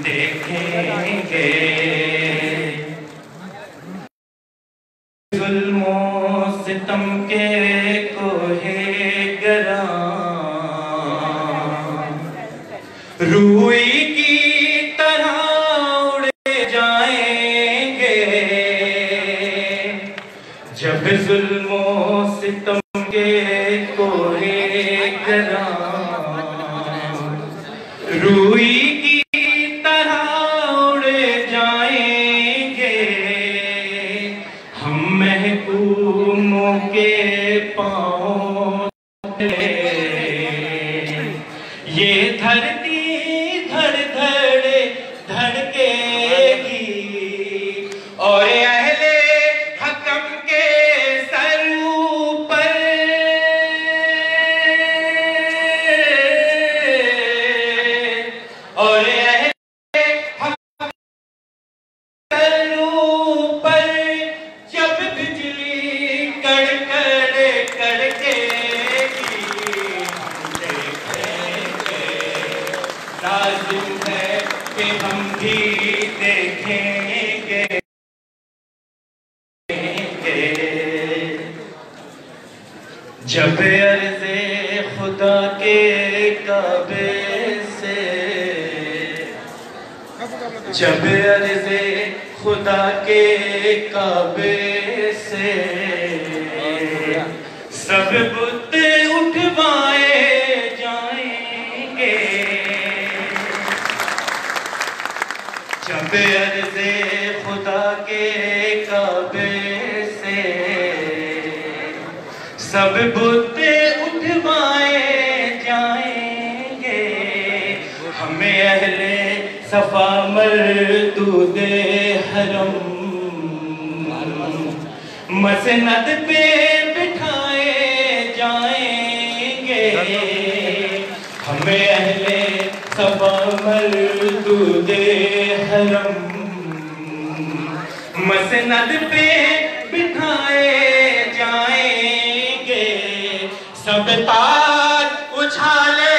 देखेंगे। जुल्मो सितम के कोहे गरा रूई की तरह उड़े जाएंगे। जब जुल्मो सितम के कोहे गरा रूई की तरह उड़े जाएंगे। हम महकूमों के पाँव ये धरती धड़ धड़ धड़केगी और अहले हकम के सर ऊपर और अहले हकम सर ऊपर जब बिजली कड़कड़ कड़केगी। लाजिम है कि हम भी देखेंगे। जब अर्ज़े खुदा के काबे से जब अर्ज़े खुदा के काबे से सब बुत उठवाए जाएंगे। जब अर्ज़े खुदा के काबे से सब बुत उठवाए जाएंगे। हमें अहले सफा मरदूदे हरम मसनद पे बिठाए जाएंगे। हमें अहले सफा मरदूदे हरम मसनद पे बिठाए जाएंगे। सब ताज उछाले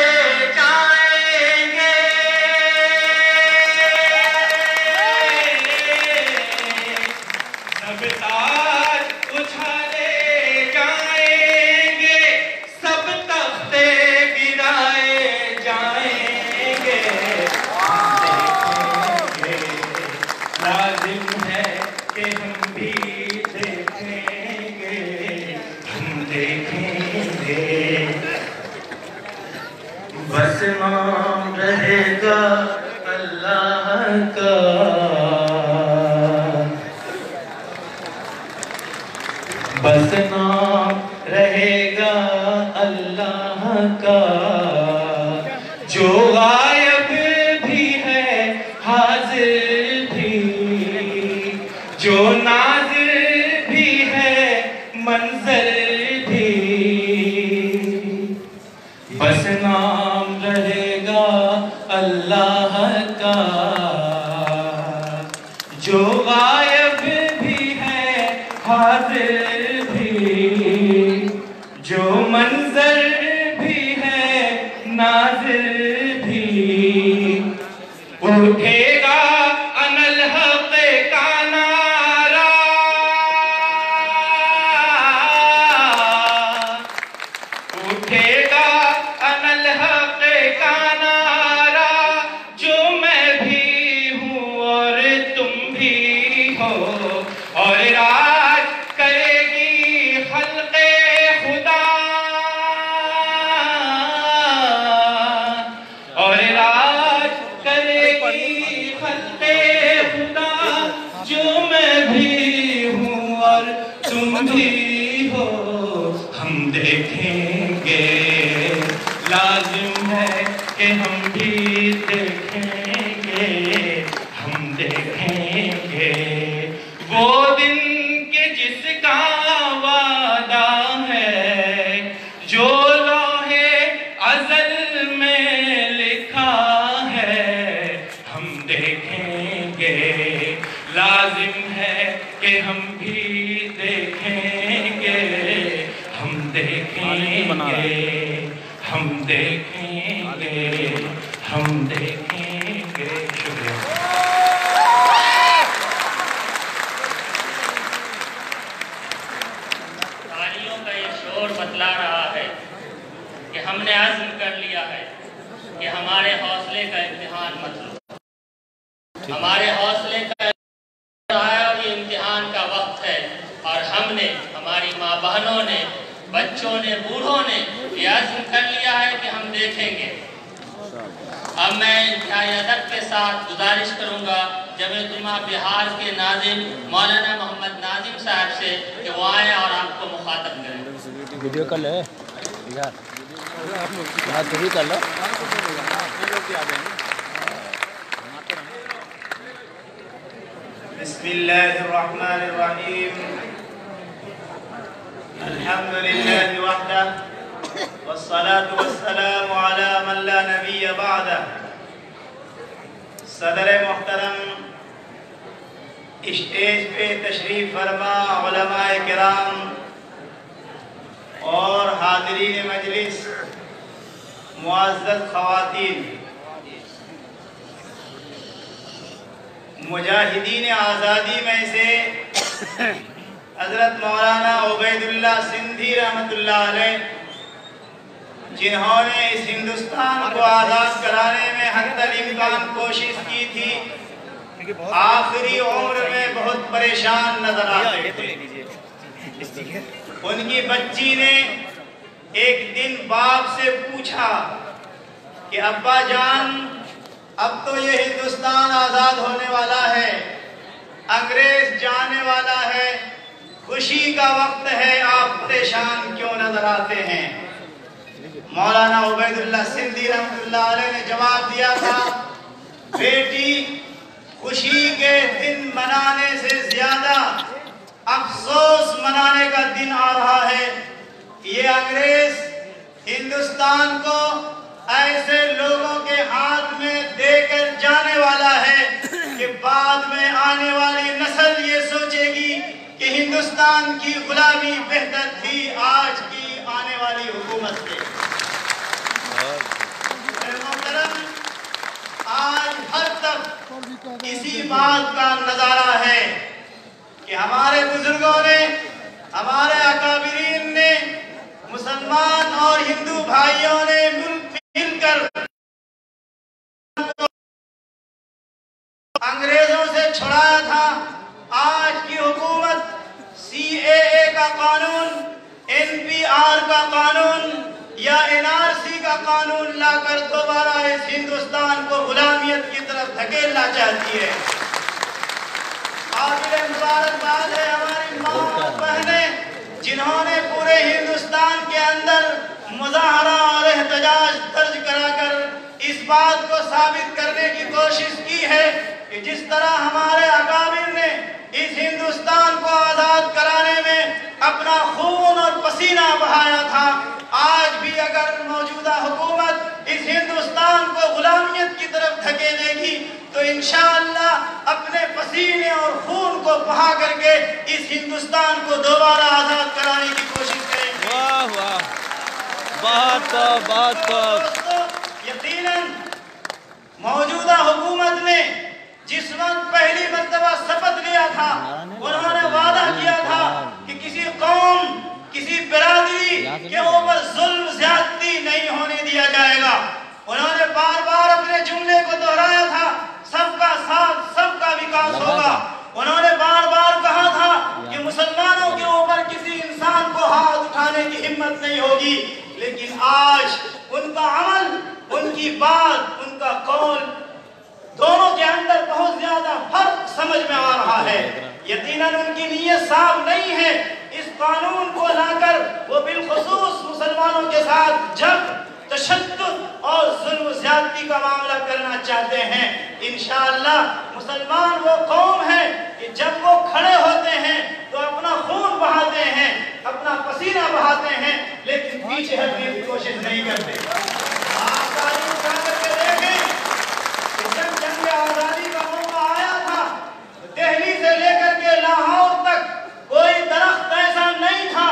जाएंगे। सब ताज उछाले जाएंगे। सब तख्ते गिराए जाएंगे। लाजिम है कि हम भी देखेंगे। हम देखेंगे। बस नाम रहेगा अल्लाह का। बस नाम रहेगा अल्लाह का। जो गायब भी है हाजिर भी, जो नाज़िर भी है मंज़र भी। बस नाम रहेगा अल्लाह का। जो गायब भी है हाजिर भी, जो मंज़र भी है नाज़िर भी। उठेगा अनल हक़ का नारा, उठेगा अनल हक़ का नारा। जो मैं भी हूँ और तुम भी हो और राज करेगी खल्क़े खुदा और राज करेगी खल्क़े खुदा। जो मैं भी हूँ और तुम भी हो हम देखेंगे। लाजिम है कि हम भी देखेंगे। हम देखेंगे वो दिन के जिसका वादा है, जो लौहे अज़ल में लिखा है। हम देखेंगे। लाजिम है कि हम भी देखेंगे। हम देखेंगे। हम देखेंगे। हम देखेंगे। शुक्रिया। हमारे हौसले का है और ये इम्तिहान का वक्त है और हमने, हमारी माँ बहनों ने, बच्चों ने, बूढ़ों ने ये अज़्म कर लिया है कि हम देखेंगे। अब मैं इंतहाई अदब के साथ गुजारिश करूंगा जमीयत उलमा बिहार के नाज़िम मौलाना मोहम्मद नाज़िम साहब से कि वो आए और आपको मुखातब करें। वीडियो कर ले यार, तो भी कर लो। बिस्मिल्लाहिर्रहमानिर्रहीम, अल्हम्दुलिल्लाहि वहदह वस्सलातु वस्सलामु अला मन ला नबिय्य बअदह। सदर मोहतरम, स्टेज पे तशरीफ फरमा उलमाए किराम और हाज़रीन मजलिस, मुअज़्ज़ज़ ख़वातीन, मुजाहिदीन आज़ादी में से हज़रत मौलाना उबैदुल्लाह सिंधी रहमतुल्लाह अलैह, जिन्होंने इस हिंदुस्तान को आज़ाद कराने में हद्दल इम्कान कोशिश की थी, आखिरी उम्र में बहुत परेशान नजर आते थे। उनकी बच्ची ने एक दिन बाप से पूछा कि अब्बा जान, अब तो ये हिंदुस्तान आज़ाद होने वाला है, अंग्रेज जाने वाला है, खुशी का वक्त है, आप परेशान क्यों नजर आते हैं? मौलाना उबैदुल्लाह सिंधी रहमतुल्लाह अलैह ने जवाब दिया था, बेटी, खुशी के दिन मनाने से ज्यादा अफसोस मनाने का दिन आ रहा है। ये अंग्रेज हिंदुस्तान को ऐसे लोगों के हाथ में देकर जाने वाला है कि बाद में आने वाली नस्ल ये सोचेगी कि हिंदुस्तान की गुलामी बेहतर थी आज की आने वाली हुकूमत से। आज हर तक इसी बात का नजारा है कि हमारे बुजुर्गों ने, हमारे अकाबिरीन ने, मुसलमान और हिंदू भाइयों ने मिलकर अंग्रेजों से छुड़ाया था। आज की हुकूमत CAA का कानून, NPR का कानून या NRC का कानून लाकर दोबारा इस हिंदुस्तान को गुलामियत की तरफ धकेलना चाहती है। काबिल मुबारकबाद है हमारी माँ और बहनें, जिन्होंने पूरे हिंदुस्तान के अंदर मुजाहरा और एहतजाज दर्ज कराकर इस बात को साबित करने की कोशिश की है कि जिस तरह हमारे अकाबिर ने इस हिंदुस्तान को आजाद कराने में अपना खून और पसीना बहाया था, आज भी अगर मौजूदा हुकूमत इस हिंदुस्तान को गुलामियत की तरफ धकेलेगी तो इंशाअल्लाह अपने पसीने और खून को बहा करके इस हिंदुस्तान को दोबारा आजाद कराने की कोशिश करेंगे। वाह वाह, बहुत यकीनन मौजूदा हुकूमत ने जिस वक्त पहली मर्तबा शपथ लिया था, उन्होंने वादा किया था कि किसी कौम, किसी बिरादरी के ऊपर जुल्म ज्यादती नहीं होने दिया जाएगा। उन्होंने बार बार अपने जुमले को दोहराया था, सबका साथ, सबका विकास होगा। उन्होंने बार बार कहा था कि मुसलमानों के ऊपर किसी इंसान को हाथ उठाने की हिम्मत नहीं होगी। लेकिन आज उनका अमल, उनकी बात, उनका कौल, दोनों के अंदर बहुत ज्यादा फर्क समझ में आ रहा है। यकीनन उनकी नीयत साफ नहीं है। इस कानून को लाकर वो बिलखुसूस मुसलमानों के साथ जब तशद्दुद और जुल्म ज्यादती का मामला करना चाहते हैं। इंशाअल्लाह मुसलमान वो कौम है कि जब वो खड़े होते हैं तो अपना खून बहाते हैं, अपना पसीना बहाते हैं, लेकिन पीछे हटने की कोशिश नहीं करते। आप तारीख उठा करके देखें कि जब जंग आजादी का मौका आया था, दिल्ली से लेकर के लाहौर तक कोई दरख्त ऐसा नहीं था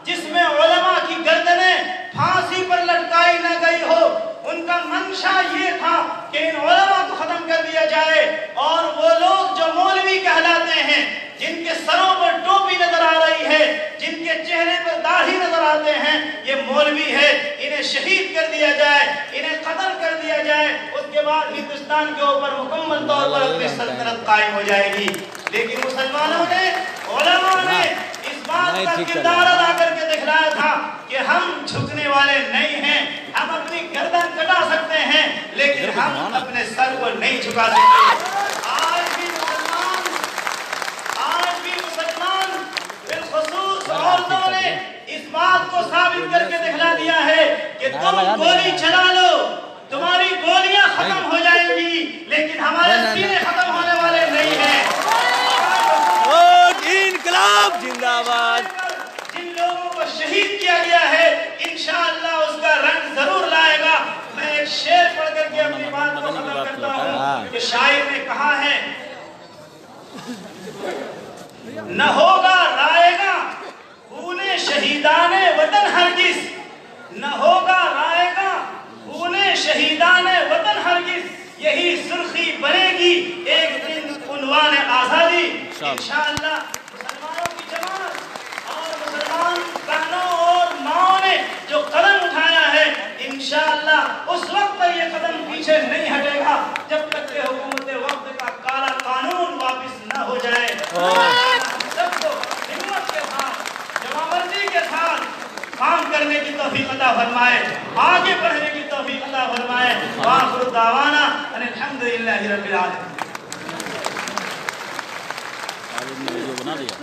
जिसमें उलमा की गर्दनें फांसी पर लटकाई न गई हो। उनका मंशा ये था कि इन उलमा को खत्म कर दिया जाए और वो लोग जो मौलवी कहलाते हैं, जिनके सरों पर टोपी नजर आ रही है, जिनके चेहरे पर दाढ़ी नजर आते हैं, ये मौलवी है, इन्हें शहीद कर दिया जाए, इन्हें कत्ल कर दिया जाए, उसके बाद हिंदुस्तान के ऊपर मुकम्मल तौर पर अपनी सल्तनत कायम हो जाएगी। लेकिन मुसलमानों ने, उलमा ने इस बात का किरदार अदा करके दिखलाया था कि हम झुकने वाले नहीं हैं, हम अपनी गर्दन कटा सकते हैं लेकिन हम अपने सर को नहीं झुका सकते। आज भी मुसलमान बिलखुसूस औरतों ने इस बात को साबित करके दिखला दिया है कि तुम गोली चला लो, तुम्हारी गोलियां खत्म हो जाएंगी लेकिन हमारे सीने खत्म होने वाले नहीं हैं। इनकलाब जिंदाबाद। जिन लोगों को शहीद किया गया है इंशाअल्लाह उसका रंग जरूर लाएगा। मैं एक शेर पढ़ करके अपनी बात को खत्म करता हूँ कि शायर ने कहा है, न होगा रायगा खूने शहीदाने वतन हरगिज, न होगा रायगा खूने शहीदाने वतन हरगिज, यही सुर्खी बनेगी एक दिन उन्वान आजादी। इंशाअल्लाह मुसलमानों की जमात और मुसलमान बहनों और माओ ने जो कदम उठाया है इंशाअल्लाह उस वक्त तक ये कदम पीछे नहीं हटेगा जब तक कि हुकूमत वक्त का काला कानून वापस न हो जाए। सबको हिम्मत के साथ, जमामर्दी के साथ काम करने की तौफीक अता फरमाए, आगे बढ़ने की तौफीक अता फरमाए। वाखिर दावाना अल्हम्दुलिल्लाहि रब्बिल आलमीन। बना दिया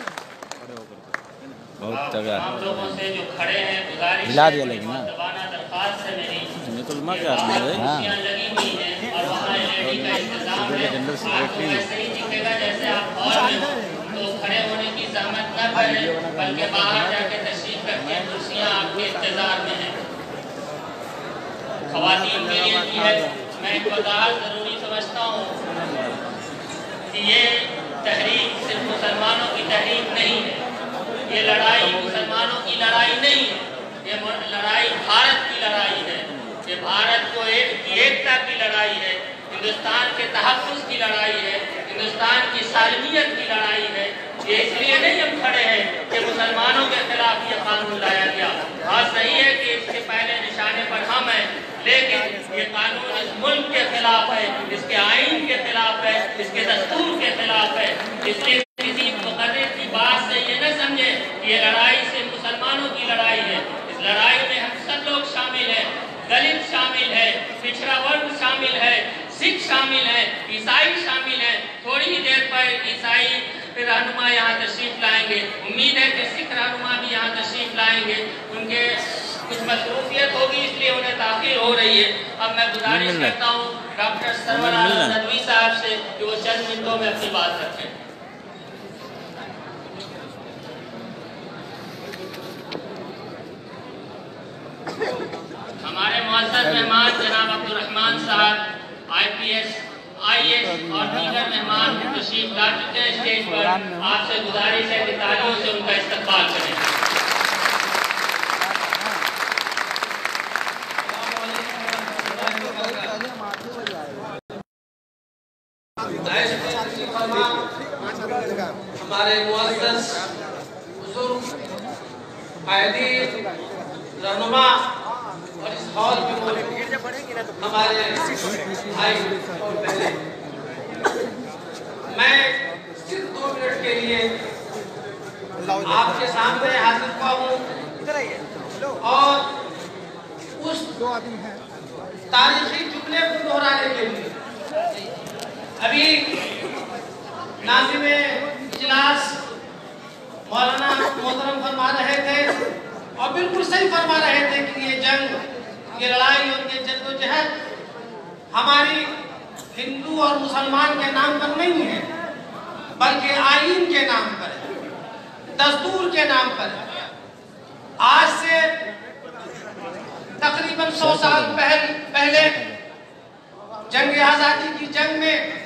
बहुत आप लोगों से जो खड़े हैं गुजारिश हिला दिया लेकिन दबाना दरख्वास्त है मेरी, निकलमा क्या कुर्सियां लगी हुई हैं और वहाँ एलईडी का इंतजाम है। आप वैसे ही दिखेगा जैसे आप हॉल में हो, तो खड़े होने की जहमत न करें बल्कि बाहर जाके तशरीफ रखें, कुर्सियां आपके इंतजार में हैं। खवातीन के लिए भी है, मैं एक वजाहत जरूरी समझता हूँ कि ये तहरीक सिर्फ मुसलमानों की तहरीक नहीं है, ये लड़ाई मुसलमानों की लड़ाई नहीं है, ये लड़ाई भारत की लड़ाई है, ये भारत को एकता की लड़ाई है, हिंदुस्तान के तहफ़्फ़ुज़ की लड़ाई है, हिंदुस्तान की सालमियत की लड़ाई है। ये इसलिए नहीं हम खड़े हैं कि मुसलमानों के खिलाफ ये कानून लाया गया। बात सही है कि इसके पहले निशाने पर हम हैं, लेकिन ये कानून इस मुल्क के खिलाफ है, इसके आईन के खिलाफ है, इसके दस्तूर के खिलाफ है। इसलिए किसी मुकर्रिर की बात से ये न समझे कि ये लड़ाई सिर्फ मुसलमानों की लड़ाई है। इस लड़ाई में हम सब लोग शामिल हैं, दलित शामिल है, पिछड़ा वर्ग शामिल है, सिख शामिल है, ईसाई शामिल है। थोड़ी ही देर पर ईसाई रहनुमा यहाँ तशरीफ लाएंगे, उम्मीद है कि सिख रहनुमा भी यहाँ तशरीफ लाएंगे। उनके कुछ मसरूफियत होगी इसलिए उन्हें ताख़ीर हो रही है। अब मैं गुजारिश करता हूँ डॉक्टर सरवर आलम नदवी साहब से कि वो चंद मिनटों में अपनी बात रखें। हमारे मुअज़्ज़ज़ मेहमान जनाब अब्दुल रहमान साहब IPS, IAS और दीगर मेहमान तशरीफ ला चुके हैं स्टेज पर। आपसे गुजारिश है कि तालियों से उनका इस्तकबाल करें। हमारे मुअज़्ज़ज़ बुज़ुर्ग कायदीन रहनुमा और इस हॉल में मौजूद हमारे भाई और बहनें, मैं सिर्फ 2 मिनट के लिए आपके सामने हाजिर हुआ हूँ और उस तारीखी जुमले को दोहराने के लिए। अभी नाज़िम इजलास मौलाना मोहतरम फरमा रहे थे और बिल्कुल सही फरमा रहे थे कि ये जंग, ये लड़ाई और ये जद्दोजहद हमारी हिंदू और मुसलमान के नाम पर नहीं है बल्कि आईन के नाम पर है, दस्तूर के नाम पर है। आज से तकरीबन 100 साल पहले जंग आज़ादी की जंग में